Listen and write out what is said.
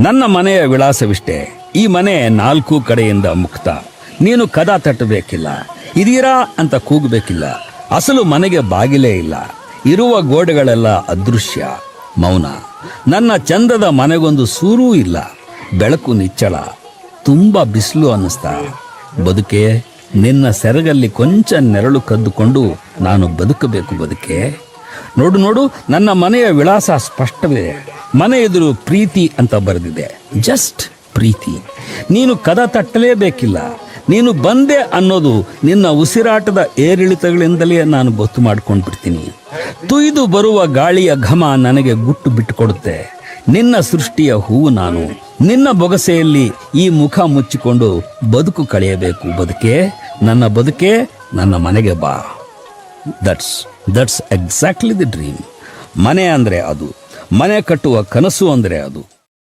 ನನ್ನ ಮನೆಯ ವಿಳಾಸವಿಷ್ಟೇ. ಈ ಮನೆ 4 ಕಡೆಯಿಂದ ಮುಕ್ತ. ನೀನು ಕದ ತಟ್ಟಬೇಕಿಲ್ಲ, ಇದೀರಾ ಅಂತ ಕೂಗಬೇಕಿಲ್ಲ. ಅಸಲು ಮನೆಗೆ ಬಾಗಿಲೇ ಇಲ್ಲ. ಇರುವ ಗೋಡೆಗಳೆಲ್ಲ ಅದೃಶ್ಯ, ಮೌನ. ನನ್ನ ಚಂದದ ಮನೆಗೊಂದು ಸೂರೂ ಇಲ್ಲ. ಬೆಳಕು ನಿಚ್ಚಳ, ತುಂಬಾ ಬಿಸಿಲು ಅನ್ನಿಸ್ತಾ. ಬದುಕೆ, ನಿನ್ನ ಸೆರಗಲ್ಲಿ ಕೊಂಚ ನೆರಳು ಕದ್ದುಕೊಂಡು ನಾನು ಬದುಕಬೇಕು ಬದುಕೆ. ನೋಡು ನೋಡು, ನನ್ನ ಮನೆಯ ವಿಳಾಸ ಸ್ಪಷ್ಟವಿದೆ. ಮನೆ ಎದುರು ಪ್ರೀತಿ ಅಂತ ಬರೆದಿದೆ. ಜಸ್ಟ್ ಪ್ರೀತಿ. ನೀನು ಕದ ತಟ್ಟಲೇಬೇಕಿಲ್ಲ. ನೀನು ಬಂದೆ ಅನ್ನೋದು ನಿನ್ನ ಉಸಿರಾಟದ ಏರಿಳಿತಗಳಿಂದಲೇ ನಾನು ಗೊತ್ತು ಮಾಡ್ಕೊಂಡು ಬಿಡ್ತೀನಿ. ತುಯ್ದು ಬರುವ ಗಾಳಿಯ ಘಮ ನನಗೆ ಗುಟ್ಟು ಬಿಟ್ಟುಕೊಡುತ್ತೆ. ನಿನ್ನ ಸೃಷ್ಟಿಯ ಹೂವು ನಾನು. ನಿನ್ನ ಬೊಗಸೆಯಲ್ಲಿ ಈ ಮುಖ ಮುಚ್ಚಿಕೊಂಡು ಬದುಕು ಕಳೆಯಬೇಕು ಬದುಕೆ. ನನ್ನ ಬದುಕೆ, ನನ್ನ ಮನೆಗೆ ಬಾ. That's exactly the dream. ಮನೆ ಅಂದರೆ ಅದು. ಮನೆ ಕಟ್ಟುವ ಕನಸು ಅಂದರೆ ಅದು.